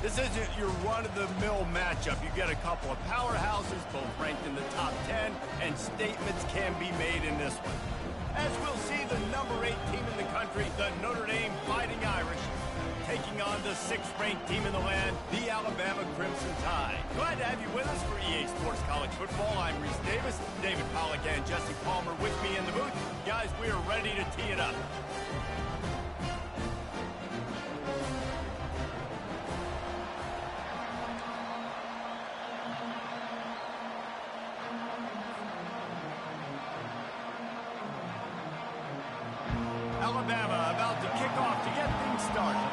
This isn't your run-of-the-mill matchup. You get a couple of powerhouses, both ranked in the top 10, and statements can be made in this one. As we'll see, the number 8 team in the country, the Notre Dame Fighting Irish, taking on the 6th-ranked team in the land, the Alabama Crimson Tide. Glad to have you with us for EA Sports College Football. I'm Reese Davis, David Pollack and Jesse Palmer with me in the booth. Guys, we are ready to tee it up. Alabama about to kick off to get things started.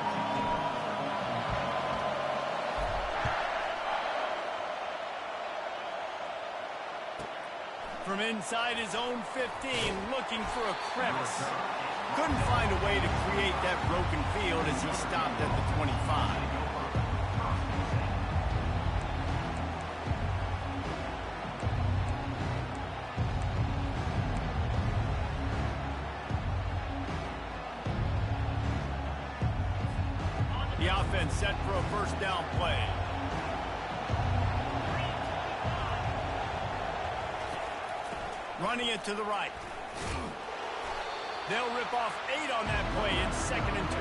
From inside his own 15, looking for a crevice. Couldn't find a way to create that broken field as he stopped at the 25. The offense set for a first down play. Running it to the right. They'll rip off 8 on that play in 2nd and 2.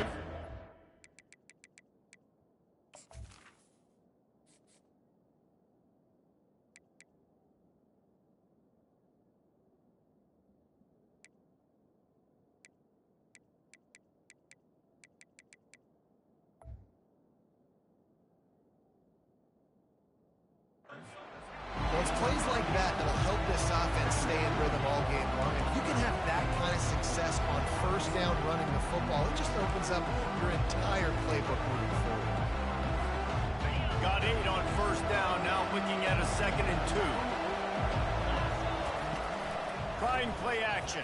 Well, it's plays like that that'll help this offense stay in rhythm all game long. If you can have that kind of success on first down running the football, it just opens up your entire playbook moving forward. Got 8 on first down, now looking at a 2nd and 2. Trying play action.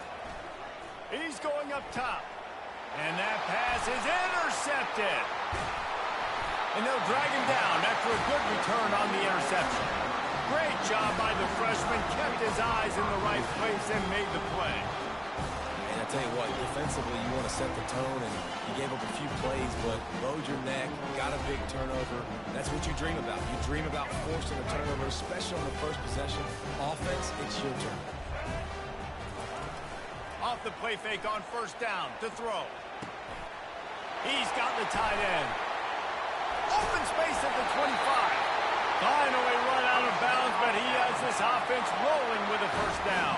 He's going up top. And that pass is intercepted. And they'll drag him down after a good return on the interception. Great job by the freshman, kept his eyes in the right place and made the play. And I tell you what, defensively, you want to set the tone, and you gave up a few plays, but bowed your neck, got a big turnover. That's what you dream about. You dream about forcing a turnover, especially on the first possession. Offense, it's your turn. Off the play fake on first down to throw. He's got the tight end. Open space at the 25. Finally run out of bounds, but he has this offense rolling with a first down.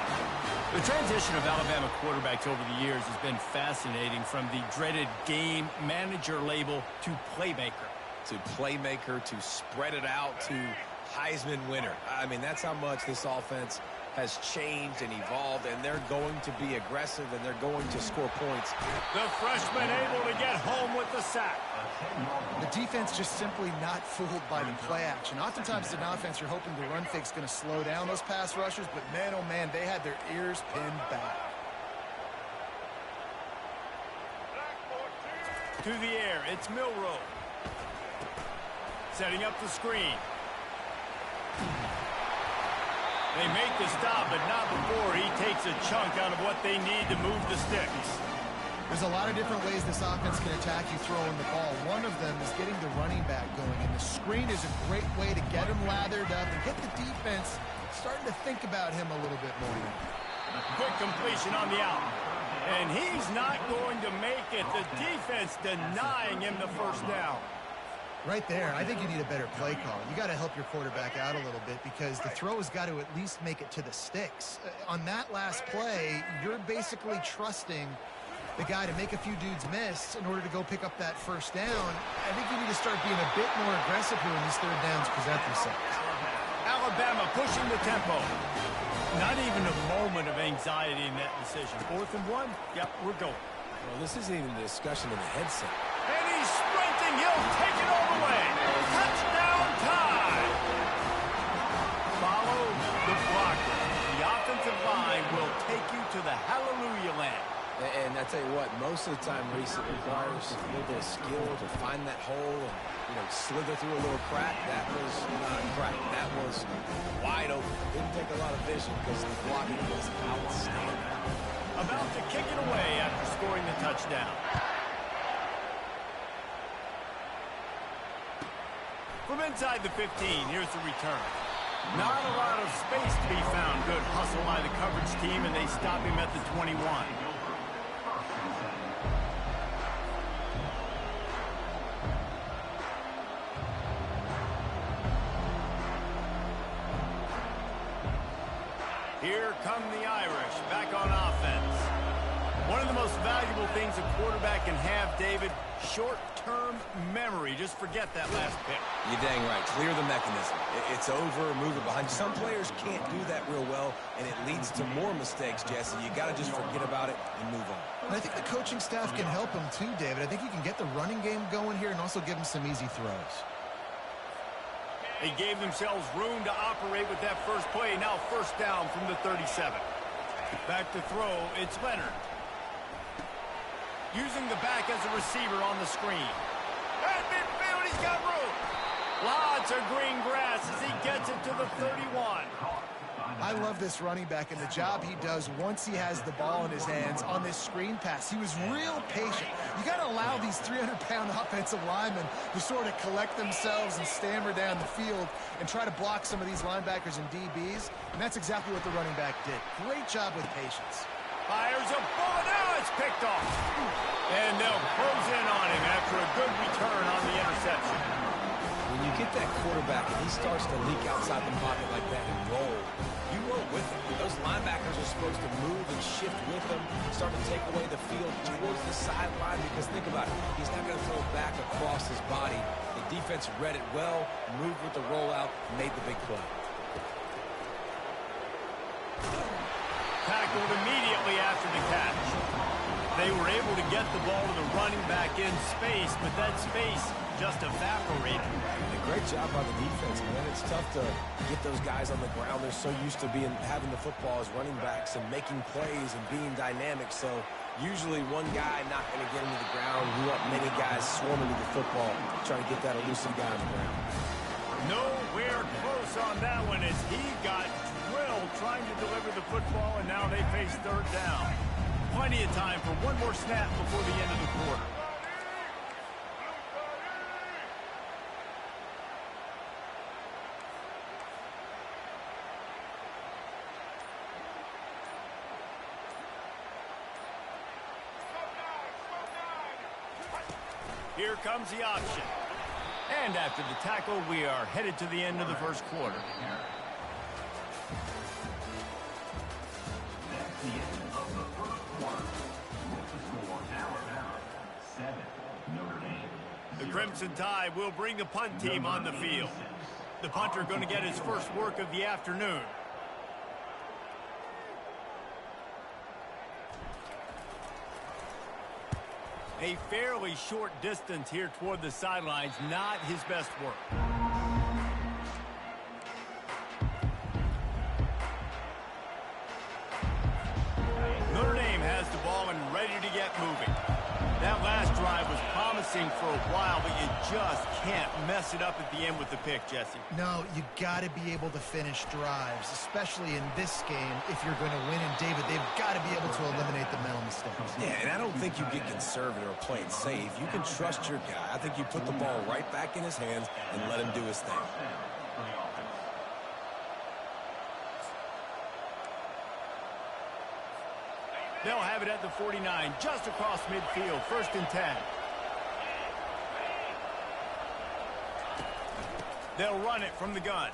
The transition of Alabama quarterbacks over the years has been fascinating, from the dreaded game manager label to playmaker. To playmaker, to spread it out, to Heisman winner. I mean, that's how much this offense has changed and evolved, and they're going to be aggressive, and they're going to score points. The freshman able to get home with the sack. The defense just simply not fooled by the play action. Oftentimes, as an offense, you're hoping the run fake's going to slow down those pass rushers, but man, oh man, they had their ears pinned back. To the air, it's Milroe. Setting up the screen. They make the stop, but not before he takes a chunk out of what they need to move the sticks. There's a lot of different ways this offense can attack you throwing the ball. One of them is getting the running back going, and the screen is a great way to get him lathered up and get the defense starting to think about him a little bit more. Quick completion on the out. And he's not going to make it. The defense denying him the first down. Right there, I think you need a better play call. You got to help your quarterback out a little bit, because the throw has got to at least make it to the sticks. On that last play, you're basically trusting the guy to make a few dudes miss in order to go pick up that first down. I think you need to start being a bit more aggressive here when these third downs present themselves. Alabama pushing the tempo. Not even a moment of anxiety in that decision. 4th and 1, yep, we're going. Well, this isn't even a discussion in the headset. And he's sprinting. He'll take it all the way. Touchdown time. Follow the blocker. The offensive line will take you to the hallelujah land. And I tell you what, most of the time, Reese, it requires a little bit of skill to find that hole and, slither through a little crack. That was not a crack. That was wide open. Didn't take a lot of vision because the blocking was outstanding. About to kick it away after scoring the touchdown. From inside the 15, here's the return. Not a lot of space to be found. Good hustle by the coverage team, and they stop him at the 21. Here come the Irish, back on offense. One of the most valuable things a quarterback can have, David, short-term memory. Just forget that last pick. You're dang right. Clear the mechanism. It's over, move it behind. Some players can't do that real well, and it leads to more mistakes, Jesse. You got to just forget about it and move on. And I think the coaching staff can help him too, David. I think you can get the running game going here and also give him some easy throws. They gave themselves room to operate with that first play. Now first down from the 37. Back to throw, it's Leonard. Using the back as a receiver on the screen. At midfield, he's got room. Lots of green grass as he gets it to the 31. I love this running back and the job he does once he has the ball in his hands on this screen pass. He was real patient. You got to allow these 300-pound offensive linemen to sort of collect themselves and stammer down the field and try to block some of these linebackers and DBs, and that's exactly what the running back did. Great job with patience. Fires a bullet. Now it's picked off. And they'll close in on him after a good return on the interception. When you get that quarterback and he starts to leak outside the pocket like that and roll, you roll with him. Those linebackers are supposed to move and shift with him, start to take away the field towards the sideline, because think about it, he's not going to throw back across his body. The defense read it well, moved with the rollout, made the big play. Tackled immediately after the catch. They were able to get the ball to the running back in space, but that space just evaporated. A great job by the defense, man. It's tough to get those guys on the ground. They're so used to having the football as running backs and making plays and being dynamic. So usually one guy not going to get into the ground. You want many guys swarming to the football, trying to get that elusive guy on the ground. Nowhere close on that one as he got drilled trying to deliver the football, and now they face third down. Plenty of time for one more snap before the end of the quarter. Here comes the option. And after the tackle, we are headed to the end of the first quarter. That's the end of the first quarter. With the score now 7, Notre Dame. The Crimson Tide will bring the punt team on the field. The punter going to get his first work of the afternoon. A fairly short distance here toward the sidelines, not his best work. Notre Dame has the ball and ready to get moving. That last drive was promising for a while, but you just can't mess it up at the end with the pick, Jesse. No, you got to be able to finish drives, especially in this game if you're going to win. And, David, they've got to be able to eliminate the mental mistakes. Yeah, and I don't think you get conservative or play it safe. You can trust your guy. I think you put the ball right back in his hands and let him do his thing. They'll have it at the 49, just across midfield, 1st and 10. They'll run it from the gun.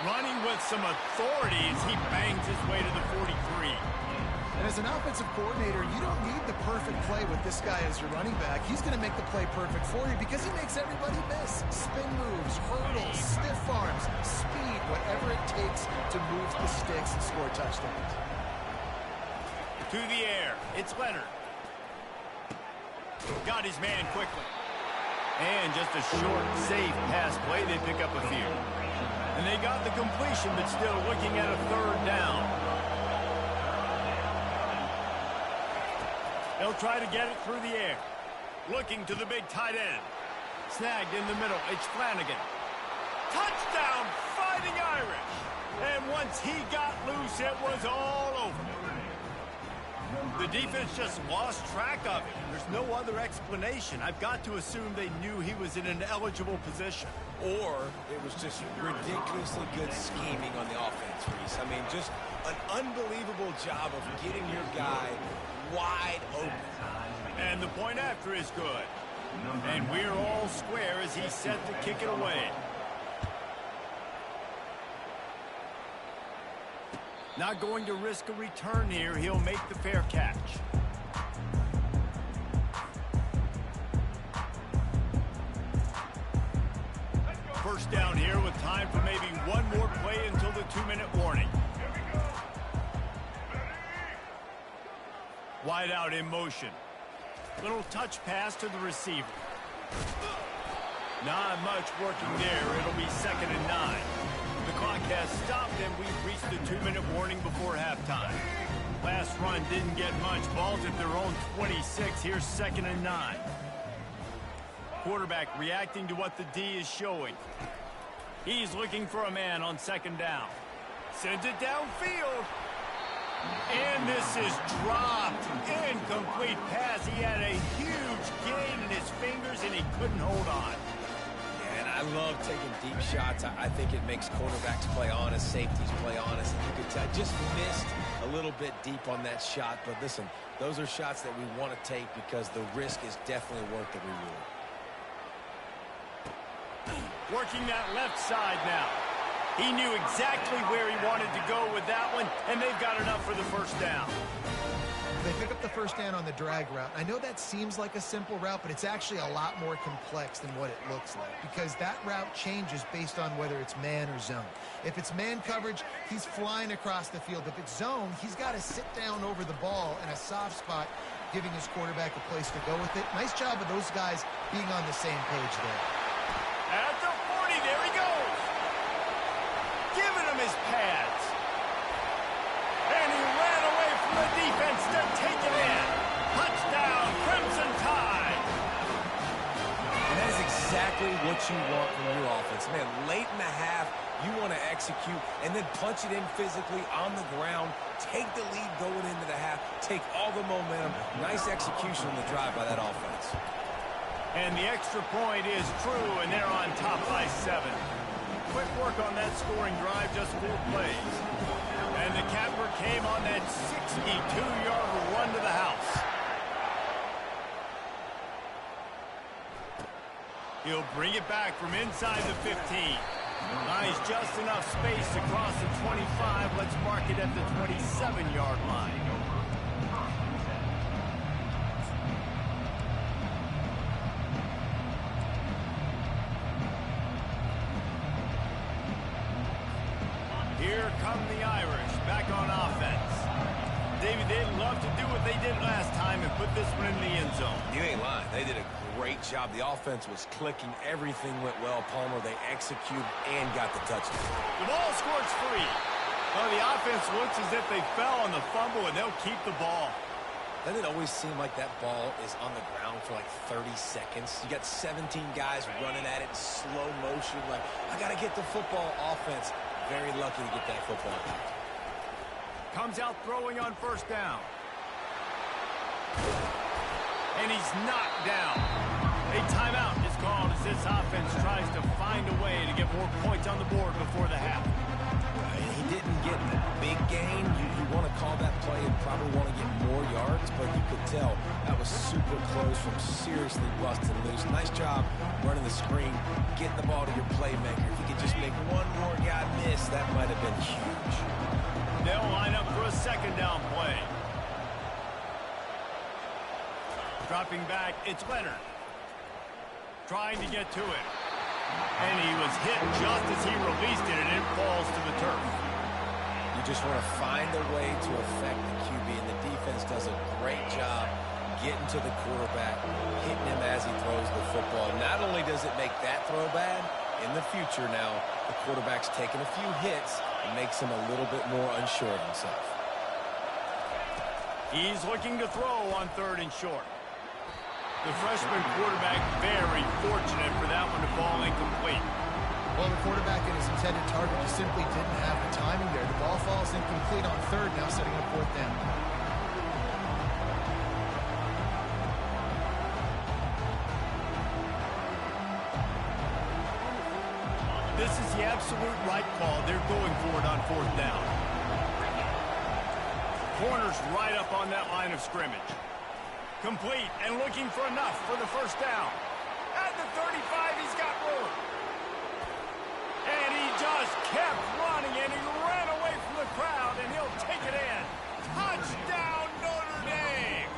Running with some authority as he bangs his way to the 43. And as an offensive coordinator, you don't need the perfect play with this guy as your running back. He's going to make the play perfect for you because he makes everybody miss. Spin moves, hurdles, stiff arms, speed, whatever it takes to move the sticks and score touchdowns. To the air, it's Leonard. Got his man quickly. And just a short, safe pass play, they pick up a few. And they got the completion, but still looking at a 3rd down. They'll try to get it through the air. Looking to the big tight end. Snagged in the middle, it's Flanagan. Touchdown, Fighting Irish. And once he got loose, it was all over. The defense just lost track of him. There's no other explanation. I've got to assume they knew he was in an eligible position. Or it was just ridiculously good scheming on the offense, Reese. I mean, just an unbelievable job of getting your guy wide open. And the point after is good. And we're all square as he's set to kick it away. Not going to risk a return here. He'll make the fair catch. First down here with time for maybe one more play until the 2-minute warning. Wide out in motion. Little touch pass to the receiver. Not much working there. It'll be 2nd and 9. The clock has stopped and we've reached the 2-minute warning before halftime. Last run didn't get much. Ball's at their own 26. Here's 2nd and 9. Quarterback reacting to what the D is showing. He's looking for a man on 2nd down. Sends it downfield. And this is dropped. Incomplete pass. He had a huge gain in his fingers and he couldn't hold on. And I love taking deep shots. I think it makes quarterbacks play honest, safeties play honest. And you could tell, just missed a little bit deep on that shot. But listen, those are shots that we want to take because the risk is definitely worth the reward. Working that left side now. He knew exactly where he wanted to go with that one, and they've got enough for the first down. They pick up the first down on the drag route. I know that seems like a simple route, but it's actually a lot more complex than what it looks like because that route changes based on whether it's man or zone. If it's man coverage, he's flying across the field. If it's zone, he's got to sit down over the ball in a soft spot, giving his quarterback a place to go with it. Nice job of those guys being on the same page there. At the 40, there he goes. Giving him his pads. And he ran away from the defense to take it in. Touchdown, Crimson Tide. And that is exactly what you want from your offense. Man, late in the half, you want to execute and then punch it in physically on the ground. Take the lead going into the half. Take all the momentum. Nice execution on the drive by that offense. And the extra point is true, and they're on top by 7. Quick work on that scoring drive, just 4 plays. And the capper came on that 62-yard run to the house. He'll bring it back from inside the 15. Nice, just enough space to cross the 25. Let's mark it at the 27-yard line. Here come the Irish, back on offense. David, they'd love to do what they did last time and put this one in the end zone. You ain't lying. They did a great job. The offense was clicking. Everything went well. Palmer, they executed and got the touchdown. The ball squirts free. Well, the offense looks as if they fell on the fumble, and they'll keep the ball. Doesn't it always seem like that ball is on the ground for like 30 seconds? You got 17 guys running at it in slow motion. Like, I got to get the football. Offense very lucky to get that football out. Comes out throwing on first down. And he's knocked down. A timeout is called as this offense tries to find a way to get more points on the board before the half. He didn't get the big gain. You want to call that play and probably want to get more yards, but you could tell that was super close from seriously busted loose. Nice job running the screen, getting the ball to your playmaker. If you could just make one more guy miss, that might have been huge. They'll line up for a second down play. Dropping back, it's Leonard. Trying to get to it. And he was hit just as he released it, and it falls to the turf. You just want to find a way to affect the QB, and the defense does a great job getting to the quarterback, hitting him as he throws the football. Not only does it make that throw bad, in the future now, the quarterback's taking a few hits and makes him a little bit more unsure of himself. He's looking to throw on 3rd and short. The freshman quarterback very fortunate for that one to fall incomplete. Well, the quarterback and his intended target just simply didn't have the timing there. The ball falls incomplete on 3rd, now setting up 4th down. This is the absolute right call. They're going for it on fourth down. Corner's right up on that line of scrimmage. Complete and looking for enough for the first down. At the 35, he's got room. And he just kept running, and he ran away from the crowd, and he'll take it in. Touchdown, Notre Dame!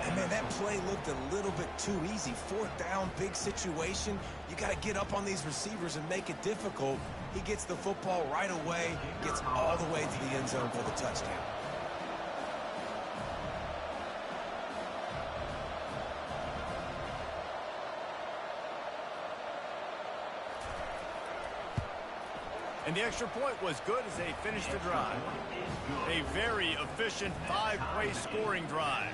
And, man, that play looked a little bit too easy. Fourth down, big situation. You got to get up on these receivers and make it difficult. He gets the football right away, gets all the way to the end zone for the touchdown. And the extra point was good as they finished the drive. A very efficient 5-play scoring drive.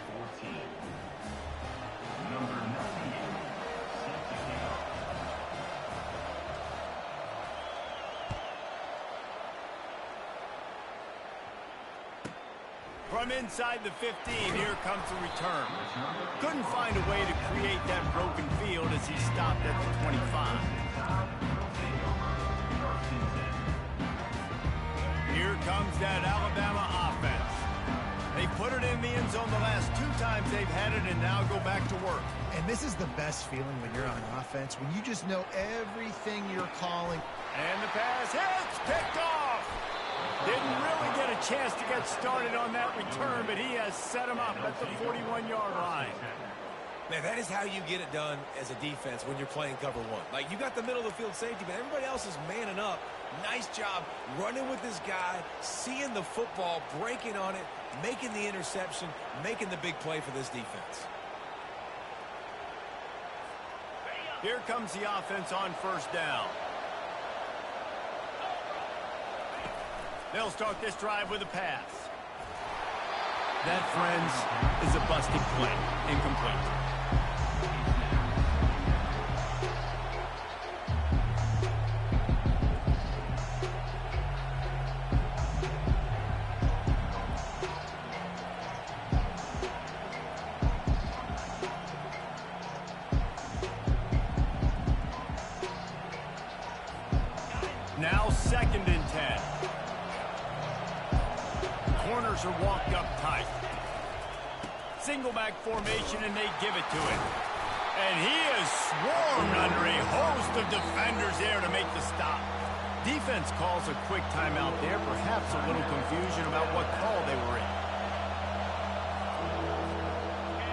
From inside the 15, here comes the return. Couldn't find a way to create that broken field as he stopped at the 25. Here comes that Alabama offense. They put it in the end zone the last 2 times they've had it and now go back to work. And this is the best feeling when you're on offense, when you just know everything you're calling. And the pass hits, picked off. Didn't really get a chance to get started on that return, but he has set him up at the 41-yard line. Man, that is how you get it done as a defense when you're playing cover one. Like, you got the middle of the field safety, but everybody else is manning up. Nice job running with this guy, seeing the football, breaking on it, making the interception, making the big play for this defense. Here comes the offense on first down. They'll start this drive with a pass. That, friends, is a busted play. Incomplete. Now 2nd and 10. Corners are walked up tight. Single back formation, and they give it to him. And he is swarmed under a host of defenders there to make the stop. Defense calls a quick timeout there, perhaps a little confusion about what call they were in.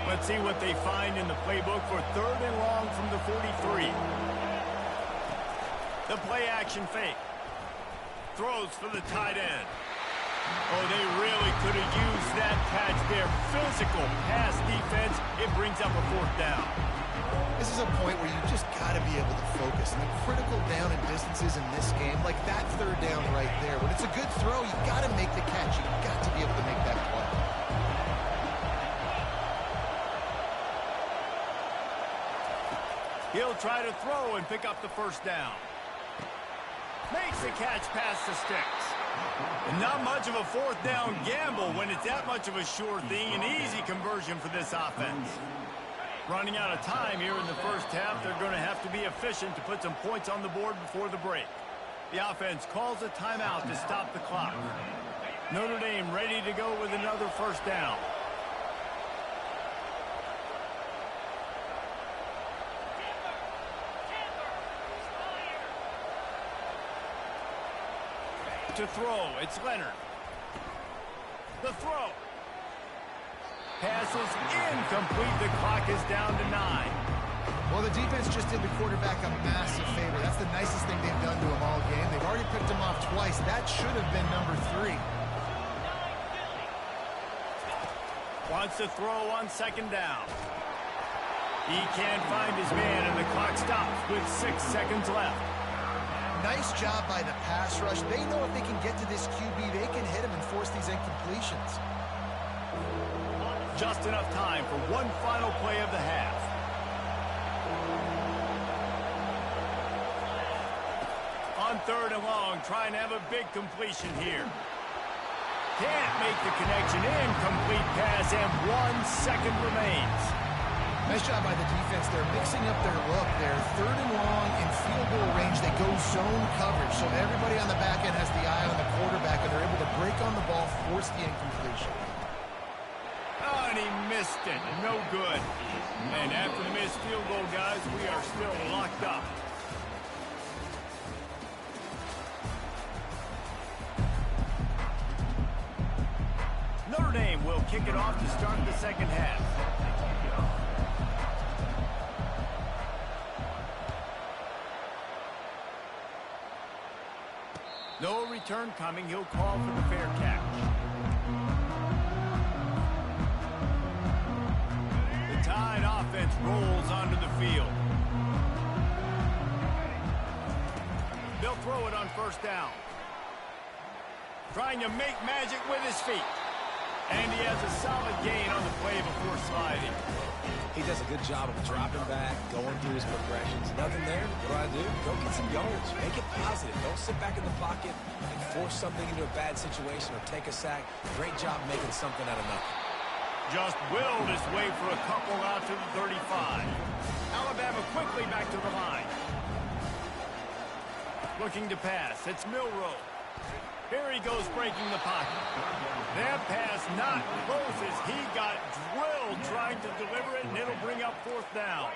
Let's see what they find in the playbook for 3rd and long from the 43. The play action fake. Throws for the tight end. Oh, they really could have used that catch there. Physical pass defense. It brings up a 4th down. This is a point where you just got to be able to focus. And the critical down and distances in this game, like that 3rd down right there. When it's a good throw, you got to make the catch. You got to be able to make that play. He'll try to throw and pick up the first down. Makes the catch past the sticks. And not much of a 4th down gamble when it's that much of a sure thing. An easy conversion for this offense. Running out of time here in the first half. They're going to have to be efficient to put some points on the board before the break. The offense calls a timeout to stop the clock. Notre Dame ready to go with another first down. To throw, it's Leonard. The throw. Pass is incomplete. The clock is down to 9. Well, the defense just did the quarterback a massive favor. That's the nicest thing they've done to him all game. They've already picked him off twice. That should have been number 3. Wants to throw on 2nd down. He can't find his man, and the clock stops with 6 seconds left. Nice job by the pass rush. They know if they can get to this QB, they can hit him and force these incompletions. Just enough time for one final play of the half. On 3rd and long, trying to have a big completion here. Can't make the connection. Incomplete pass, and 1 second remains. Nice job by the defense. They're mixing up their look. They're 3rd and long in field goal range. They zone coverage, so everybody on the back end has the eye on the quarterback, and they're able to break on the ball, force the incompletion. Oh, and he missed it. No good. And after the missed field goal, guys, we are still locked up. Notre Dame will kick it off to start the second half. No return coming. He'll call for the fair catch. The Tide offense rolls onto the field. They'll throw it on first down. Trying to make magic with his feet. And he has a solid gain on the play before sliding. He does a good job of dropping back, going through his progressions. Nothing there. What do? Go get some yards. Make it positive. Don't sit back in the pocket and force something into a bad situation or take a sack. Great job making something out of nothing. Just willed his way for a couple out to the 35. Alabama quickly back to the line. Looking to pass. It's Milroe. Here he goes breaking the pocket. That pass not close as he got drilled trying to deliver it, and it'll bring up fourth down.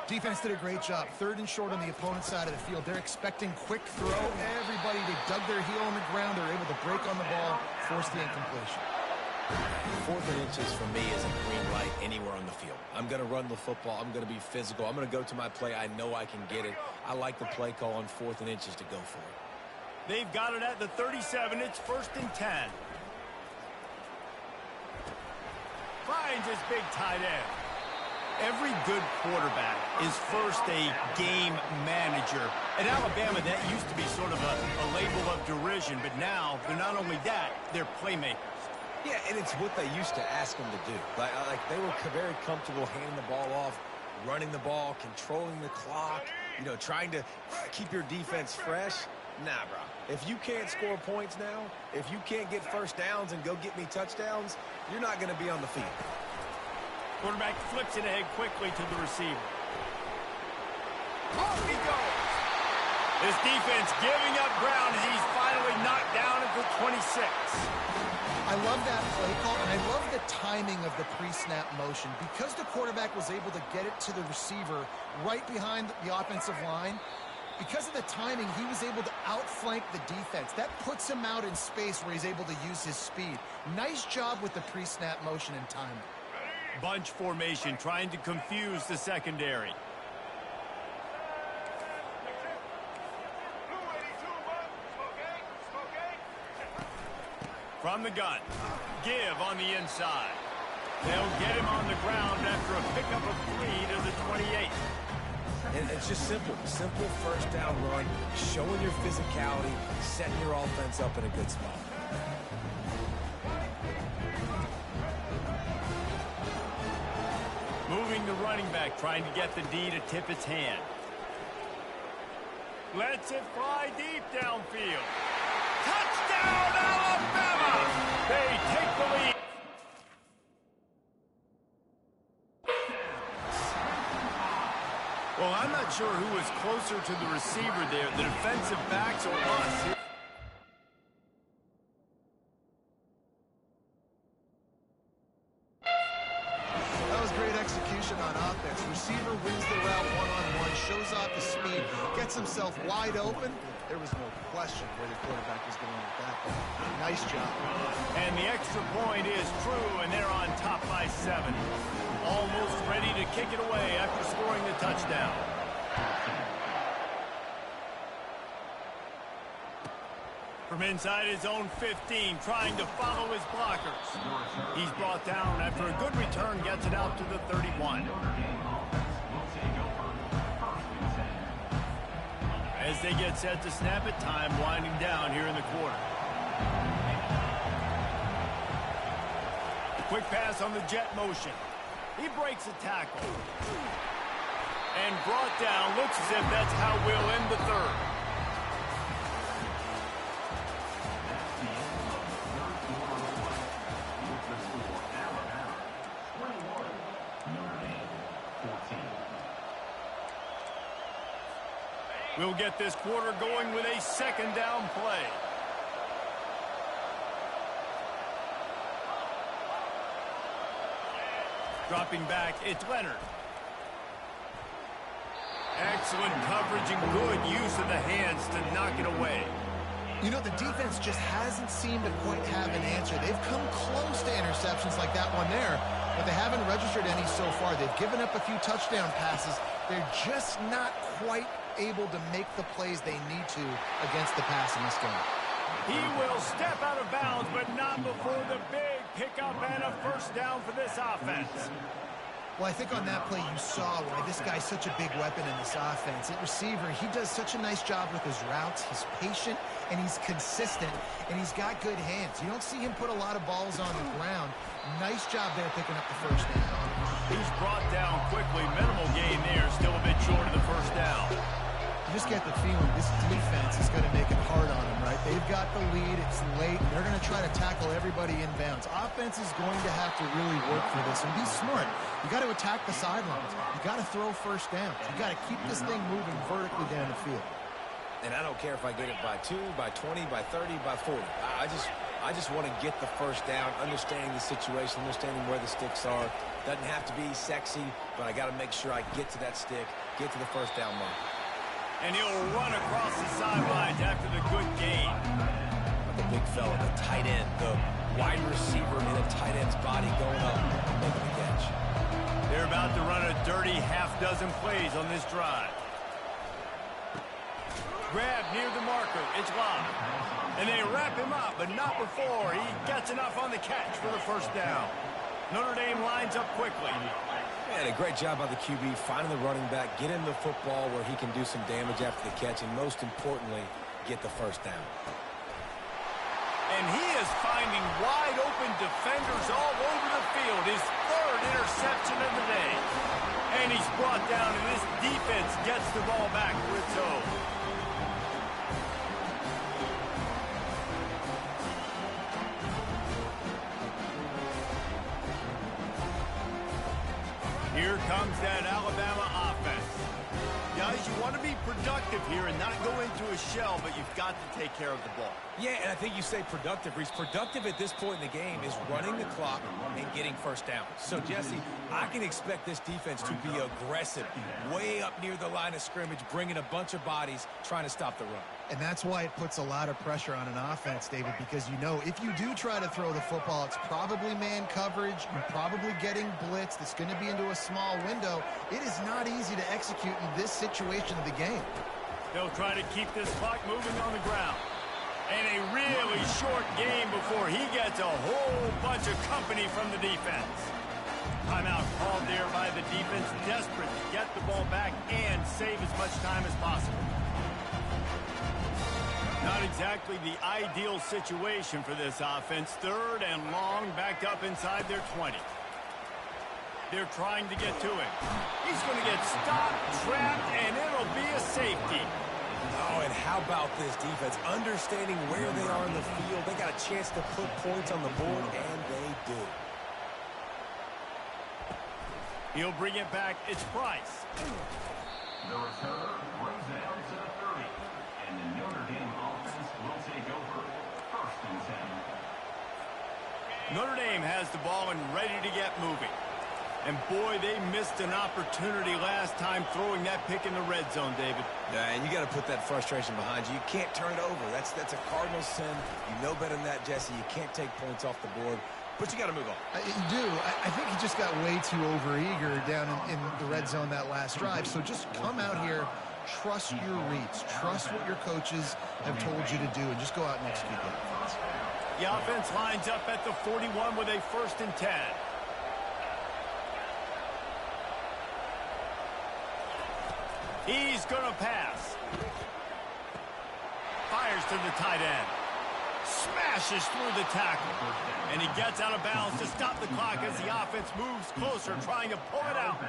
Defense did a great job. 3rd and short on the opponent's side of the field. They're expecting quick throw. Everybody, they dug their heel on the ground. They're able to break on the ball, force the incompletion. 4th and inches for me is a green light anywhere on the field. I'm going to run the football. I'm going to be physical. I'm going to go to my play. I know I can get it. I like the play call on 4th and inches to go for it. They've got it at the 37. It's 1st and 10. Finds his big tight end. Every good quarterback is first a game manager. At Alabama, that used to be sort of a label of derision, but now they're not only that, they're playmakers. Yeah, and it's what they used to ask them to do. Like they were very comfortable handing the ball off, running the ball, controlling the clock, trying to keep your defense fresh. Nah, bro. If you can't score points now, if you can't get first downs and go get me touchdowns, you're not going to be on the field. Quarterback flips it ahead quickly to the receiver. Off he goes. This defense giving up ground as he's finally knocked down at the 26. I love that play call, and I love the timing of the pre-snap motion. Because the quarterback was able to get it to the receiver right behind the offensive line, because of the timing, he was able to outflank the defense. That puts him out in space where he's able to use his speed. Nice job with the pre-snap motion and timing. Bunch formation trying to confuse the secondary. From the gun. Give on the inside. They'll get him on the ground after a pickup of 3 to the 28. And it's just simple. Simple first down run, showing your physicality, setting your offense up in a good spot. Moving the running back, trying to get the D to tip its hand. Lets it fly deep downfield. Touchdown, Alabama! They take the lead. Well, I'm not sure who was closer to the receiver there, the defensive backs or us. That was great execution on offense. Receiver wins the route one-on-one, shows off the speed, gets himself wide open. There was no question where the quarterback was going with that. Nice job. And the extra point is true, and they're on top by 7. Almost ready to kick it away after scoring the touchdown. From inside his own 15, trying to follow his blockers. He's brought down after a good return, gets it out to the 31. As they get set to snap it, time winding down here in the quarter. Quick pass on the jet motion. He breaks a tackle. And brought down. Looks as if that's how we'll end the third. We'll get this quarter going with a second down play. Dropping back, it's Leonard. Excellent coverage and good use of the hands to knock it away. You know, the defense just hasn't seemed to quite have an answer. They've come close to interceptions like that one there, but they haven't registered any so far. They've given up a few touchdown passes. They're just not quite able to make the plays they need to against the pass in this game. He will step out of bounds, but not before the big pickup and a first down for this offense. Well, I think on that play you saw why this guy's such a big weapon in this offense. At receiver, he does such a nice job with his routes. He's patient, and he's consistent, and he's got good hands. You don't see him put a lot of balls on the ground. Nice job there picking up the first down. He's brought down quickly. Minimal gain there, still a bit short of the first down. You just get the feeling this defense is going to make it hard on them, right? They've got the lead. It's late. And they're going to try to tackle everybody inbounds. Offense is going to have to really work for this and be smart. You got to attack the sidelines. You got to throw first downs. You got to keep this thing moving vertically down the field. And I don't care if I get it by 2, by 20, by 30, by 40. I just want to get the first down, understanding the situation, understanding where the sticks are. Doesn't have to be sexy, but I got to make sure I get to that stick, get to the first down mark. And he'll run across the sidelines after the good gain. The big fella, the tight end, the wide receiver in a tight end's body going up and making the catch. They're about to run a dirty half-dozen plays on this drive. Grab near the marker. It's live. And they wrap him up, but not before he gets enough on the catch for the first down. Notre Dame lines up quickly. Man, a great job by the QB, finding the running back, get him the football where he can do some damage after the catch, and most importantly, get the first down. And he is finding wide-open defenders all over the field. His third interception of the day. And he's brought down, and this defense gets the ball back for its own. Here comes that Alabama offense. Guys, you want to be productive here and not go into a shell, but you've got to take care of the ball. Yeah, and I think you say productive, Reese. Productive at this point in the game is running the clock and getting first down. So, Jesse, I can expect this defense to be aggressive, way up near the line of scrimmage, bringing a bunch of bodies, trying to stop the run. And that's why it puts a lot of pressure on an offense, David, because you know if you do try to throw the football, it's probably man coverage. You're probably getting blitz. That's going to be into a small window. It is not easy to execute in this situation of the game. They'll try to keep this clock moving on the ground. And a really short game before he gets a whole bunch of company from the defense. Timeout called there by the defense, desperate to get the ball back and save as much time as possible. Not exactly the ideal situation for this offense. Third and long, backed up inside their 20. They're trying to get to him. He's going to get stopped, trapped, and it'll be a safety. Oh, and how about this defense? Understanding where they are in the field. They got a chance to put points on the board, and they do. He'll bring it back. It's Price. The returner brings it down to the 30. And the Notre Dame offense will take over. First and 10. Notre Dame has the ball and ready to get moving. And boy, they missed an opportunity last time throwing that pick in the red zone, David. Yeah, and you got to put that frustration behind you. You can't turn it over. That's a cardinal sin. You know better than that, Jesse. You can't take points off the board, but you got to move on. You do. I think he just got way too overeager down in the red zone that last drive. So just come out here, trust your reads, trust what your coaches have told you to do, and just go out and execute that offense. The offense lines up at the 41 with a first and 10. He's going to pass. Fires to the tight end. Smashes through the tackle. And he gets out of bounds to stop the clock as the offense moves closer, trying to pull it out.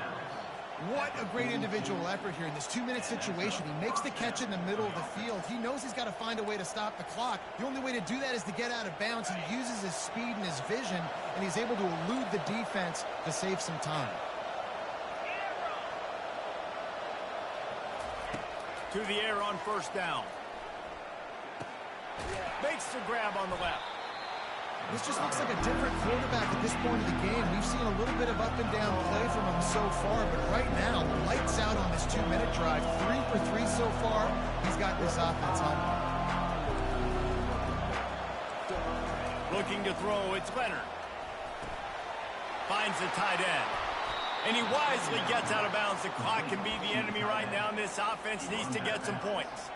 What a great individual effort here in this 2-minute situation. He makes the catch in the middle of the field. He knows he's got to find a way to stop the clock. The only way to do that is to get out of bounds. He uses his speed and his vision, and he's able to elude the defense to save some time. to the air on first down. Makes the grab on the left. This just looks like a different quarterback at this point of the game. We've seen a little bit of up and down play from him so far, but right now, lights out on this 2-minute drive. 3 for 3 so far. He's got this offense on. Looking to throw, it's Leonard. Finds the tight end. And he wisely gets out of bounds. The clock can be the enemy right now, and this offense needs to get some points.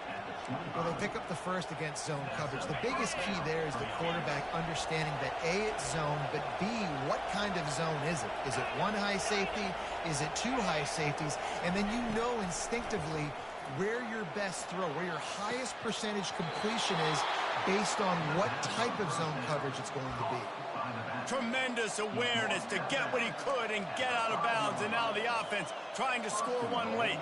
Well, they pick up the first against zone coverage. The biggest key there is the quarterback understanding that A, it's zone, but B, what kind of zone is it? Is it one high safety? Is it two high safeties? And then you know instinctively where your best throw, where your highest percentage completion is based on what type of zone coverage it's going to be. Tremendous awareness to get what he could and get out of bounds, and now the offense trying to score one late.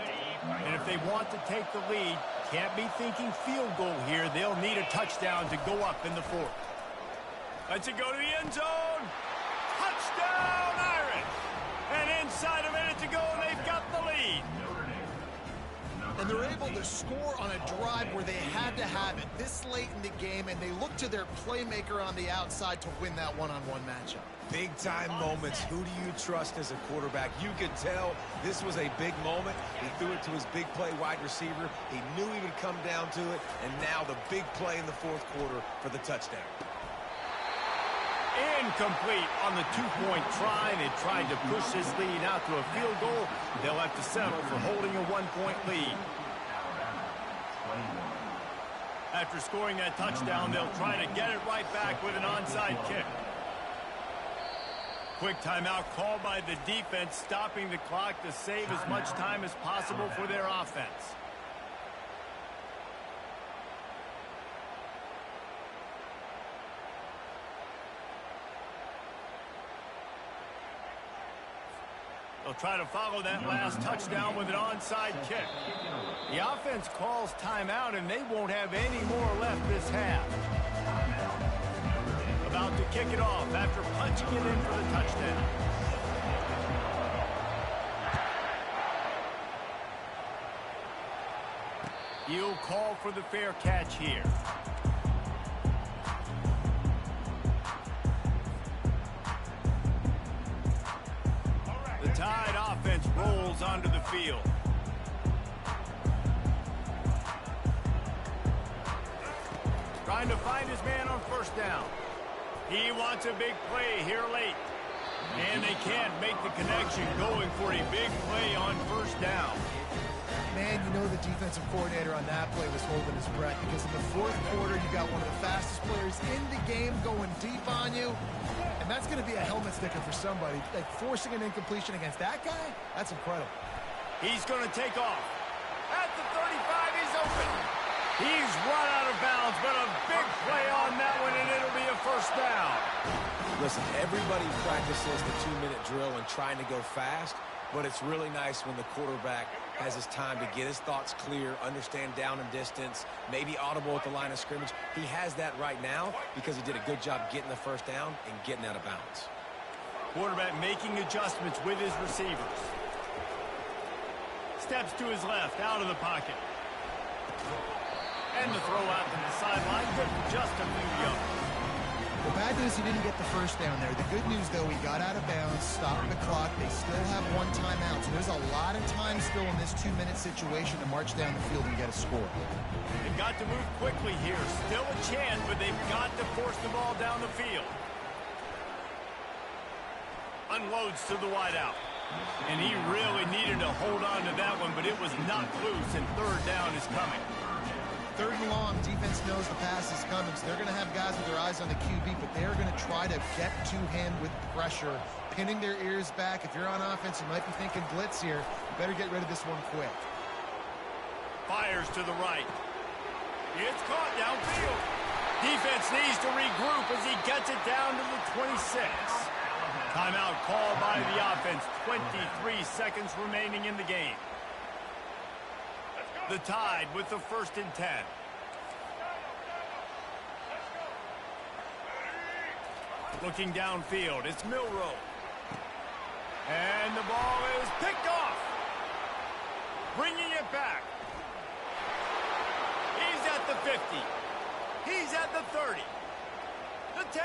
And if they want to take the lead, can't be thinking field goal here. They'll need a touchdown to go up in the fourth. Let's it go to the end zone. Touchdown, Irish! And inside a minute to go, and they've got the lead. And they're able to score on a drive where they had to have it this late in the game, and they look to their playmaker on the outside to win that one-on-one matchup. Big-time moments. Who do you trust as a quarterback? You could tell this was a big moment. He threw it to his big play wide receiver. He knew he would come down to it, and now the big play in the fourth quarter for the touchdown. Incomplete on the two-point try. They tried to push this lead out to a field goal. They'll have to settle for holding a one-point lead. After scoring that touchdown, they'll try to get it right back with an onside kick. Quick timeout called by the defense, stopping the clock to save as much time as possible for their offense. They'll try to follow that last touchdown with an onside kick. The offense calls timeout, and they won't have any more left this half. About to kick it off after punching it in for the touchdown. He'll call for the fair catch here. The Tide offense rolls onto the field. Trying to find his man on first down. He wants a big play here late. And they can't make the connection, going for a big play on first down. Man, you know the defensive coordinator on that play was holding his breath, because in the fourth quarter, you got one of the fastest players in the game going deep on you. And that's going to be a helmet sticker for somebody. Like, forcing an incompletion against that guy, that's incredible. He's going to take off. At the 35, he's open. He's run out of bounds, but a big play on that one, and it'll be a first down. Listen, everybody practices the 2-minute drill and trying to go fast, but it's really nice when the quarterback has his time to get his thoughts clear, understand down and distance, maybe audible at the line of scrimmage. He has that right now because he did a good job getting the first down and getting out of bounds. Quarterback making adjustments with his receivers. Steps to his left, out of the pocket. And the throw out to the sideline, good for just a few yards. The bad news, he didn't get the first down there. The good news, though, he got out of bounds, stopped the clock. They still have one timeout, so there's a lot of time still in this 2-minute situation to march down the field and get a score. They've got to move quickly here. Still a chance, but they've got to force the ball down the field. Unloads to the wideout. And he really needed to hold on to that one, but it was knocked loose, and third down is coming. Third and long, defense knows the pass is coming, so they're going to have guys with their eyes on the QB, but they're going to try to get to him with pressure, pinning their ears back. If you're on offense, you might be thinking blitz here. You better get rid of this one quick. Fires to the right. It's caught downfield. Defense needs to regroup as he gets it down to the 26. Timeout called by the offense. 23 seconds remaining in the game. The Tide with the 1st and 10. Looking downfield, it's Milroe. And the ball is picked off. Bringing it back. 50. He's at the 30. The 10.